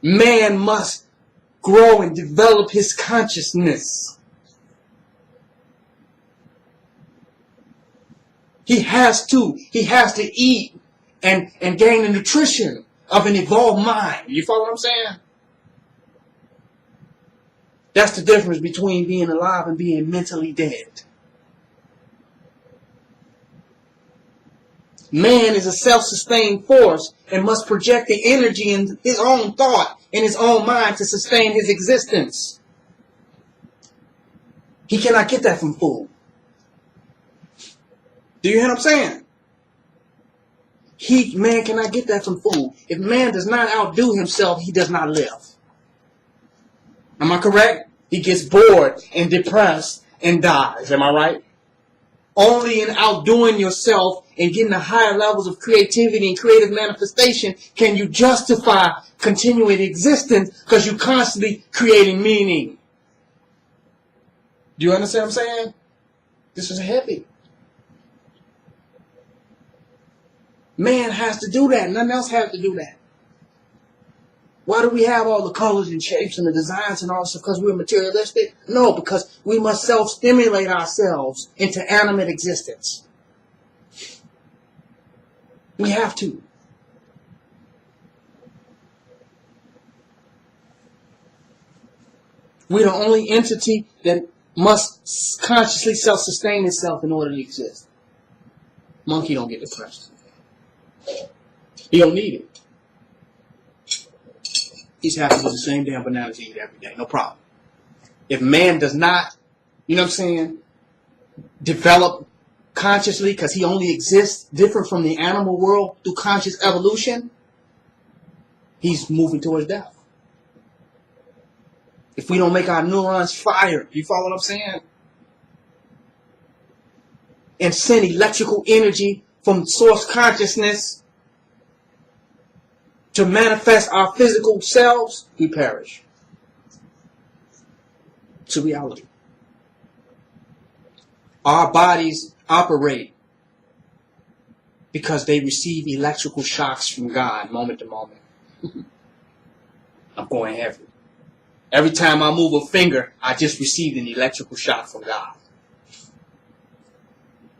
Man must grow and develop his consciousness. He has to eat and gain the nutrition of an evolved mind. You follow what I'm saying? That's the difference between being alive and being mentally dead. Man is a self-sustained force and must project the energy in his own thought, in his own mind to sustain his existence. He cannot get that from food. Do you hear what I'm saying? Man cannot get that from food. If man does not outdo himself, he does not live. Am I correct? He gets bored and depressed and dies. Am I right? Only in outdoing yourself and getting the higher levels of creativity and creative manifestation can you justify continuing existence, because you're constantly creating meaning. Do you understand what I'm saying? This is heavy. Man has to do that. Nothing else has to do that. Why do we have all the colors and shapes and the designs and all this? Because we're materialistic? No, because we must self-stimulate ourselves into animate existence. We have to. We're the only entity that must consciously self-sustain itself in order to exist. Monkey don't get depressed. He don't need it. He's happy with the same damn bananas he eat every day. No problem. If man does not, you know what I'm saying, develop consciously, because he only exists different from the animal world through conscious evolution, he's moving towards death. If we don't make our neurons fire, you follow what I'm saying? And send electrical energy from source consciousness to manifest our physical selves, we perish. It's a reality. Our bodies operate because they receive electrical shocks from God moment to moment. I'm going heavy. Every time I move a finger, I just received an electrical shock from God.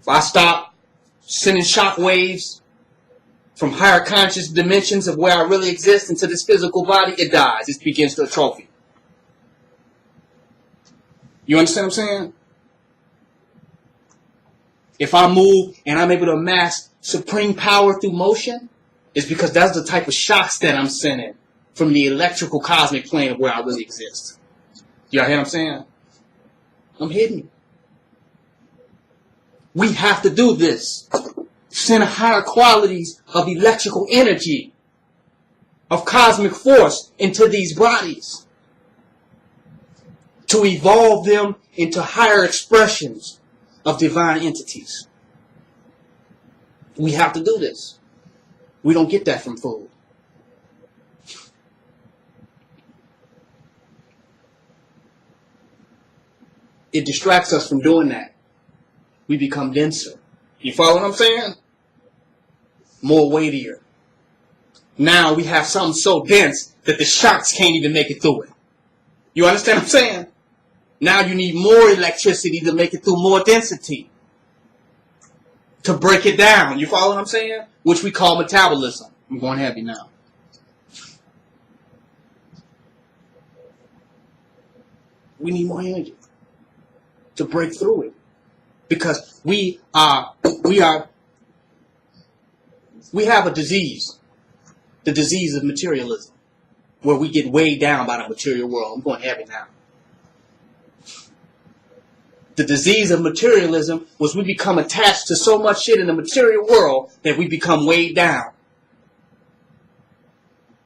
If I stop sending shock waves from higher conscious dimensions of where I really exist into this physical body, it dies. It begins to atrophy. You understand what I'm saying? If I move and I'm able to amass supreme power through motion, it's because that's the type of shocks that I'm sending from the electrical cosmic plane of where I really exist. Y'all hear what I'm saying? I'm hidden. We have to do this. Send higher qualities of electrical energy, of cosmic force into these bodies to evolve them into higher expressions of divine entities. We have to do this. We don't get that from food. It distracts us from doing that. We become denser. You follow what I'm saying? More weightier. Now we have something so dense that the shocks can't even make it through it. You understand what I'm saying? Now you need more electricity to make it through more density. To break it down. You follow what I'm saying? Which we call metabolism. I'm going heavy now. We need more energy to break through it. Because we have a disease. The disease of materialism. Where we get weighed down by the material world. I'm going heavy now. The disease of materialism was we become attached to so much shit in the material world that we become weighed down.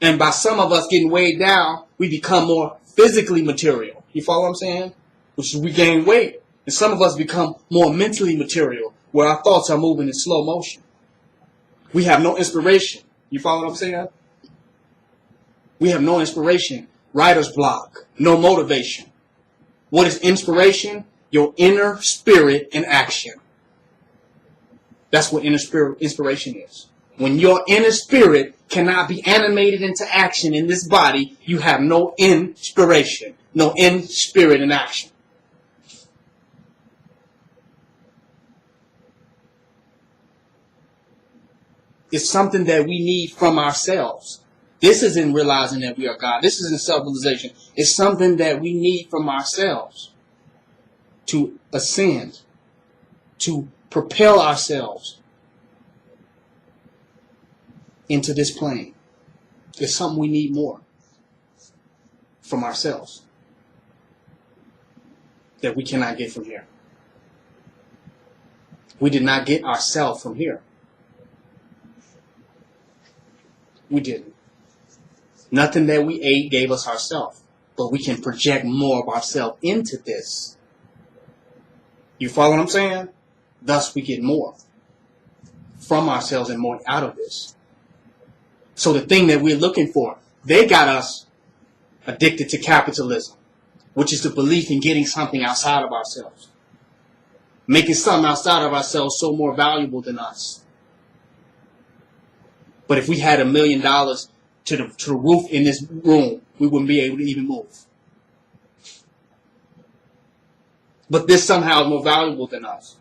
And by some of us getting weighed down, we become more physically material. You follow what I'm saying? Which is we gain weight. And some of us become more mentally material, where our thoughts are moving in slow motion. We have no inspiration. You follow what I'm saying? We have no inspiration. Writer's block. No motivation. What is inspiration? Your inner spirit in action. That's what inspiration is. When your inner spirit cannot be animated into action in this body, you have no inspiration, no in spirit in action. It's something that we need from ourselves. This isn't realizing that we are God. This isn't self-realization. It's something that we need from ourselves to ascend, to propel ourselves into this plane. It's something we need more from ourselves that we cannot get from here. We did not get ourselves from here. We didn't. Nothing that we ate gave us ourselves, but we can project more of ourselves into this. You follow what I'm saying? Thus we get more from ourselves and more out of this. So the thing that we're looking for, they got us addicted to capitalism, which is the belief in getting something outside of ourselves. Making something outside of ourselves so more valuable than us. But if we had $1 million to the roof in this room, we wouldn't be able to even move. But this somehow is more valuable than us.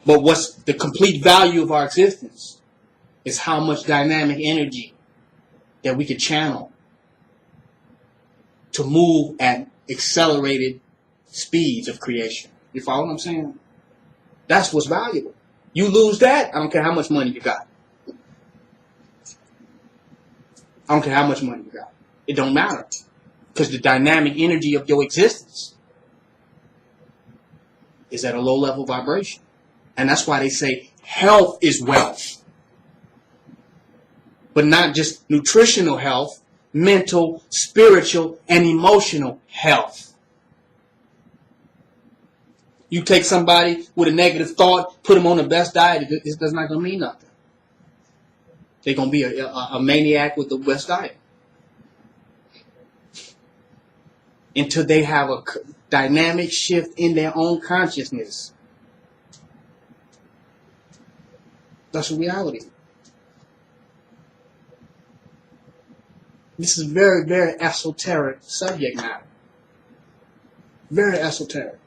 But what's the complete value of our existence is how much dynamic energy that we could channel to move at accelerated speeds of creation. You follow what I'm saying? That's what's valuable. You lose that, I don't care how much money you got. I don't care how much money you got. It don't matter. Because the dynamic energy of your existence is at a low level vibration. And that's why they say health is wealth. But not just nutritional health, mental, spiritual, and emotional health. You take somebody with a negative thought, put them on the best diet, it's not going to mean nothing. They're going to be a maniac with the best diet. Until they have a dynamic shift in their own consciousness. That's the reality. This is very, very esoteric subject matter. Very esoteric.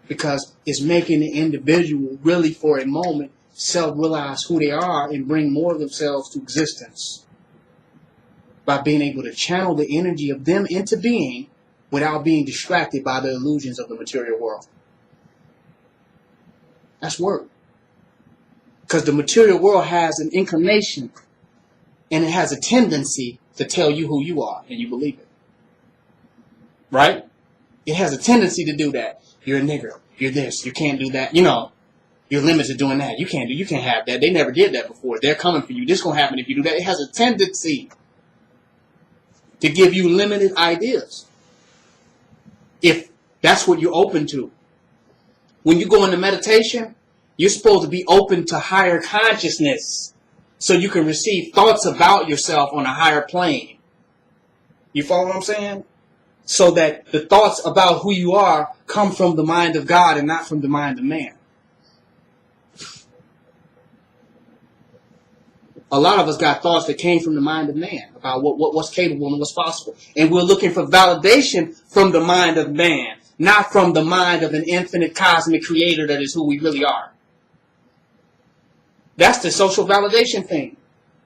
Because it's making the individual really for a moment self-realize who they are and bring more of themselves to existence by being able to channel the energy of them into being without being distracted by the illusions of the material world. That's work. Because the material world has an inclination and it has a tendency to tell you who you are and you believe it. Right? It has a tendency to do that. You're a nigger. You're this. You can't do that. You know. Your limits are doing that. You can't have that. They never did that before. They're coming for you. This is going to happen if you do that. It has a tendency to give you limited ideas. If that's what you're open to. When you go into meditation, you're supposed to be open to higher consciousness so you can receive thoughts about yourself on a higher plane. You follow what I'm saying? So that the thoughts about who you are come from the mind of God and not from the mind of man. A lot of us got thoughts that came from the mind of man about what's capable and what's possible. And we're looking for validation from the mind of man, not from the mind of an infinite cosmic creator that is who we really are. That's the social validation thing.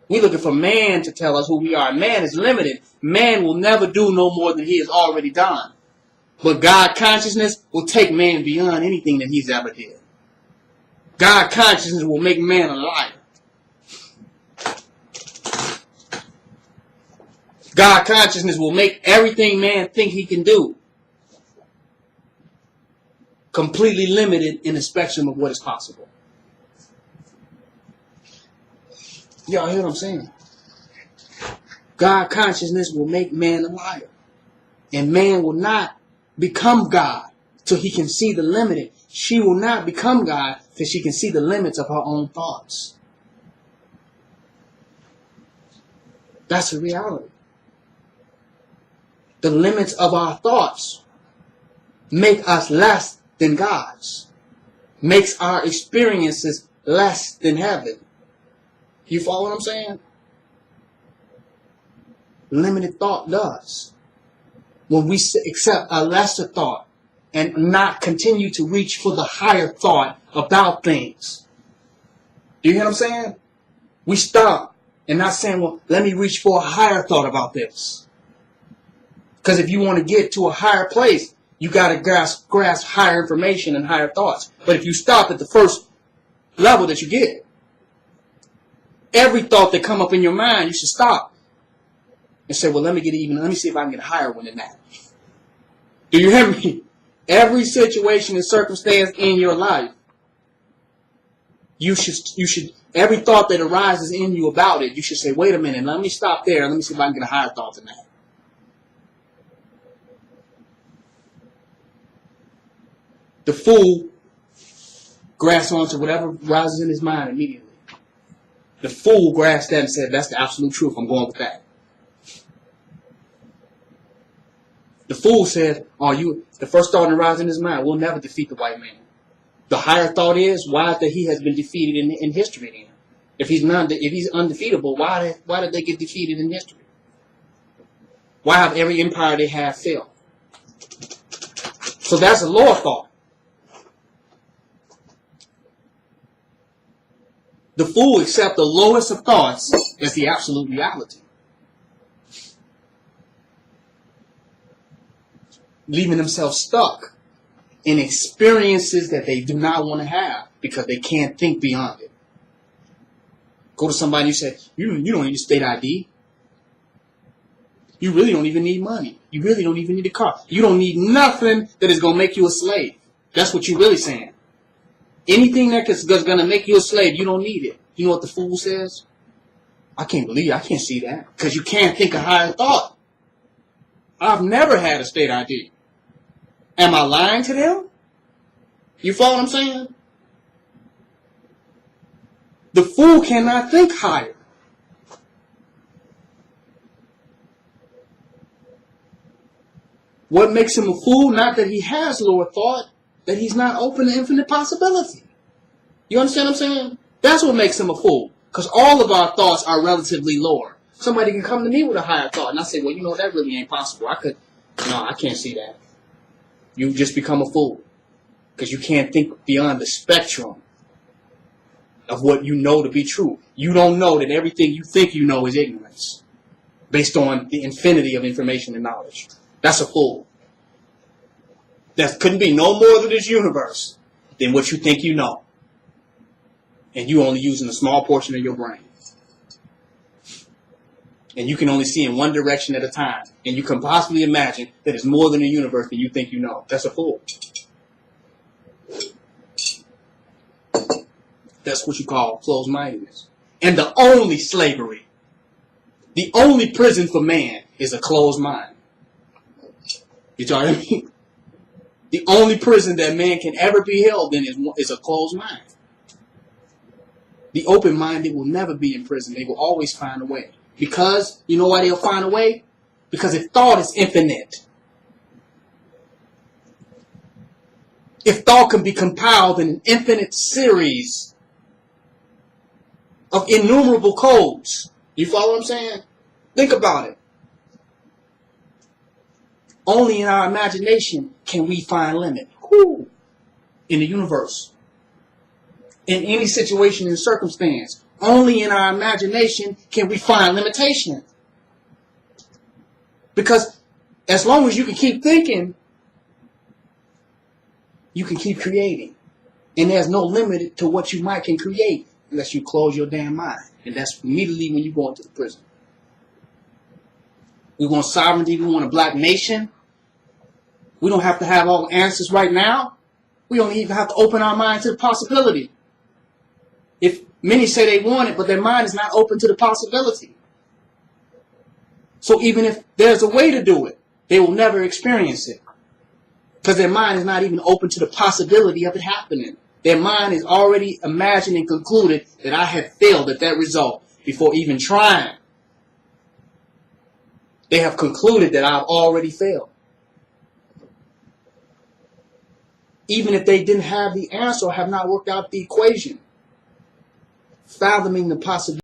We're looking for man to tell us who we are. Man is limited. Man will never do no more than he has already done. But God consciousness will take man beyond anything that he's ever did. God consciousness will make man a liar. God consciousness will make everything man think he can do completely limited in the spectrum of what is possible. Y'all hear what I'm saying? God consciousness will make man a liar. And man will not become God till he can see the limited. She will not become God till she can see the limits of her own thoughts. That's the reality. The limits of our thoughts make us less than gods. Makes our experiences less than heaven. You follow what I'm saying? Limited thought does. When we accept a lesser thought and not continue to reach for the higher thought about things. Do you hear what I'm saying? We stop and not saying, well, let me reach for a higher thought about this. Because if you want to get to a higher place, you got to grasp higher information and higher thoughts. But if you stop at the first level that you get, every thought that come up in your mind, you should stop and say, well, let me see if I can get a higher one than that. Do you hear me? Every situation and circumstance in your life, you should every thought that arises in you about it, you should say, wait a minute, let me stop there and let me see if I can get a higher thought than that. The fool grasps onto whatever rises in his mind immediately. The fool grasped that and said, that's the absolute truth, I'm going with that. The fool said, the first thought that rises in his mind, we'll never defeat the white man. The higher thought is, why that he has been defeated in history then? If he's undefeatable, why did they get defeated in history? Why have every empire they have failed? So that's a lower thought. The fool accepts the lowest of thoughts as the absolute reality, leaving themselves stuck in experiences that they do not want to have because they can't think beyond it. Go to somebody and you say, you don't need a state ID. You really don't even need money. You really don't even need a car. You don't need nothing that is going to make you a slave. That's what you're really saying. Anything that's going to make you a slave, you don't need it. You know what the fool says? I can't see that. Because you can't think a higher thought. I've never had a state ID. Am I lying to them? You follow what I'm saying? The fool cannot think higher. What makes him a fool? Not that he has lower thought, that he's not open to infinite possibility. You understand what I'm saying? That's what makes him a fool. Because all of our thoughts are relatively lower. Somebody can come to me with a higher thought, and I say, well, that really ain't possible. I can't see that. You just become a fool. Because you can't think beyond the spectrum of what you know to be true. You don't know that everything you think you know is ignorance. Based on the infinity of information and knowledge. That's a fool. That couldn't be no more to this universe than what you think you know. And you only using a small portion of your brain. And you can only see in one direction at a time. And you can possibly imagine that it's more than a universe than you think you know. That's a fool. That's what you call closed-mindedness. And the only slavery, the only prison for man is a closed mind. You know what I mean? The only prison that man can ever be held in is a closed mind. The open-minded will never be in prison. They will always find a way. Because, you know why they'll find a way? Because if thought is infinite. If thought can be compiled in an infinite series of innumerable codes. You follow what I'm saying? Think about it. Only in our imagination can we find limit. Woo! In the universe. In any situation and circumstance. Only in our imagination can we find limitation. Because as long as you can keep thinking, you can keep creating. And there's no limit to what you can create unless you close your damn mind. And that's immediately when you go into the prison. We want sovereignty. We want a black nation. We don't have to have all the answers right now. We don't even have to open our mind to the possibility. If many say they want it, but their mind is not open to the possibility. So even if there's a way to do it, they will never experience it. Because their mind is not even open to the possibility of it happening. Their mind is already imagined and concluded that I have failed at that result before even trying. They have concluded that I've already failed. Even if they didn't have the answer or have not worked out the equation. fathoming the possibility